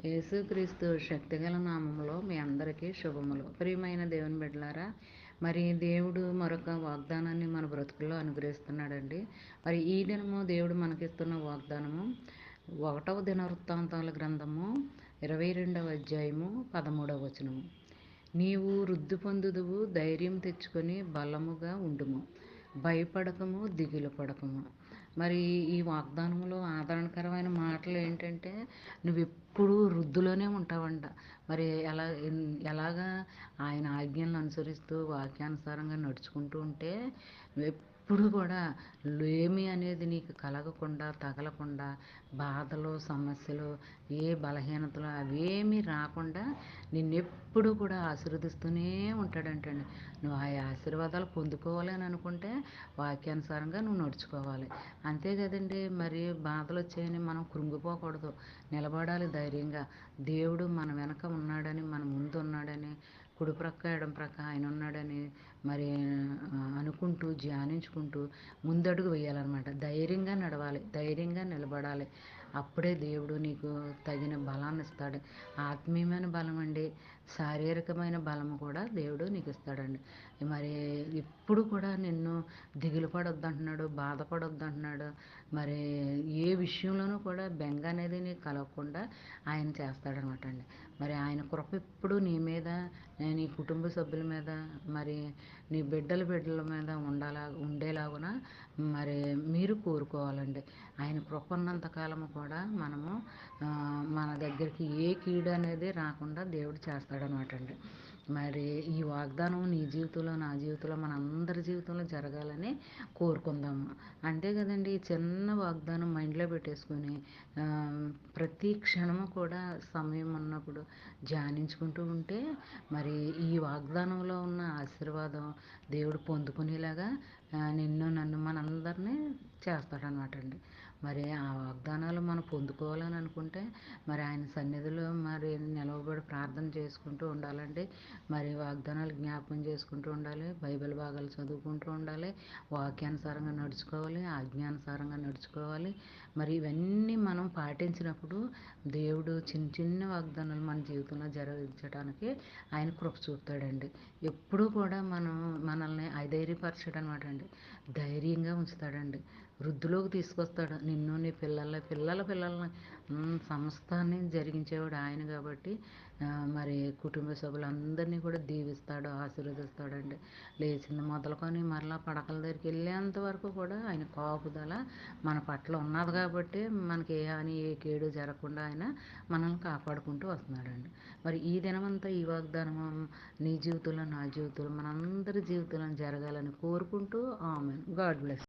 యేసుక్రీస్తు శక్తిగల నామములో మీ అందరికీ శుభములు. ప్రియమైన దేవుని బిడ్డలారా, మరి దేవుడు మరొక వాగ్దానాన్ని మన బ్రతుకుల్లో అనుగ్రహిస్తున్నాడండి. మరి ఈ దినము దేవుడు మనకిస్తున్న వాగ్దానము 1వ దినవృత్తాంతాల గ్రంథము 22వ అధ్యాయము 13వ వచనము. నీవు వృద్ధి పొందుదువు, ధైర్యం తెచ్చుకొని బలముగా ఉండుము, భయపడకము, దిగులు పడకము. మరి ఈ వాగ్దానంలో ఆదరణకరమైన మాటలు ఏంటంటే, నువ్వు ఎప్పుడూ వృద్ధిలోనే ఉంటావంట. మరి ఎలాగా ఆయన ఆజ్ఞలను అనుసరిస్తూ వాక్యానుసారంగా నడుచుకుంటూ ఉంటే ఎప్పుడు కూడా లేమి అనేది నీకు కలగకుండా, తగలకుండా, బాధలు, సమస్యలు, ఏ బలహీనతలు అవేమీ రాకుండా నిన్నెప్పుడు కూడా ఆశీర్వదిస్తూనే ఉంటాడంటండి. నువ్వు ఆ ఆశీర్వాదాలు పొందుకోవాలి అని అనుకుంటే వాక్యానుసారంగా నువ్వు నడుచుకోవాలి. అంతే కదండి. మరి బాధలు వచ్చాయని మనం కృంగిపోకూడదు, నిలబడాలి ధైర్యంగా. దేవుడు మన వెనక ఉన్నాడని, మన ముందు ఉన్నాడని, కుడి ప్రక్క ఎడం ప్రక్క ఆయన ఉన్నాడని మరి అనుకుంటూ ధ్యానించుకుంటూ ముందడుగు వేయాలన్నమాట. ధైర్యంగా నడవాలి, ధైర్యంగా నిలబడాలి. అప్పుడే దేవుడు నీకు తగిన బలాన్ని ఇస్తాడు. ఆత్మీయమైన బలం అండి, శారీరకమైన బలము కూడా దేవుడు నీకు ఇస్తాడండి. మరి ఎప్పుడు కూడా నిన్ను దిగులు పడొద్దు అంటున్నాడు, బాధపడొద్దు అంటున్నాడు. మరి ఏ విషయంలోనూ కూడా బెంగ అనేది నీకు కలగకుండా ఆయన చేస్తాడనమాట అండి. మరి ఆయన కృప ఎప్పుడు నీ మీద, నీ కుటుంబ సభ్యుల మీద, మరి నీ బిడ్డల మీద ఉండేలాగున మరి మీరు కోరుకోవాలండి. ఆయన కృప ఉన్నంత కాలము కూడా మనము మన దగ్గరికి ఏ కీడు అనేది రాకుండా దేవుడు చేస్తాడనమాట అండి. మరి ఈ వాగ్దానం నీ జీవితంలో, నా జీవితంలో, మన అందరి జీవితంలో జరగాలని కోరుకుందాము. అంతే కదండి. ఈ చిన్న వాగ్దానం మైండ్లో పెట్టేసుకొని ప్రతి క్షణము కూడా సమయం ఉన్నప్పుడు ధ్యానించుకుంటూ ఉంటే మరి ఈ వాగ్దానంలో ఉన్న ఆశీర్వాదం దేవుడు పొందుకునేలాగా నిన్ను, నన్ను, మనందరినీ చేస్తాడనమాట అండి. మరి ఆ వాగ్దానాలు మనం పొందుకోవాలని అనుకుంటే మరి ఆయన సన్నిధిలో మరి నిలవబడి ప్రార్థన చేసుకుంటూ ఉండాలండి. మరి వాగ్దానాలు జ్ఞాపకం చేసుకుంటూ ఉండాలి, బైబిల్ భాగాలు చదువుకుంటూ ఉండాలి, వాక్యానుసారంగా నడుచుకోవాలి, ఆజ్ఞానుసారంగా నడుచుకోవాలి. మరి ఇవన్నీ మనం పాటించినప్పుడు దేవుడు చిన్న చిన్న వాగ్దానాలు మన జీవితంలో జరిగించడానికి ఆయన కృప చూపుతాడండి. ఎప్పుడూ కూడా మనల్ని అధైర్యపరచడం అనమాట అండి. ధైర్యంగా ఉంచుతాడండి, వృద్ధిలోకి తీసుకొస్తాడు నిన్ను, నీ పిల్లల్ని సమస్తాన్ని జరిగించేవాడు ఆయన కాబట్టి మరి కుటుంబ సభ్యులందరినీ కూడా దీవిస్తాడు, ఆశీర్వదిస్తాడండి. లేచింది మొదలుకొని మరలా పడకల దగ్గరికి వెళ్ళేంత వరకు కూడా ఆయన కాపుదల మన పట్ల ఉన్నది కాబట్టి మనకి ఏ హాని, ఏ కేడు జరగకుండా ఆయన మనల్ని కాపాడుకుంటూ వస్తున్నాడండి. మరి ఈ దినమంతా ఈ వాగ్దానం నీ జీవితంలో, నా జీవితంలో, మనందరి జీవితంలో జరగాలని కోరుకుంటూ ఆమెన్. God bless.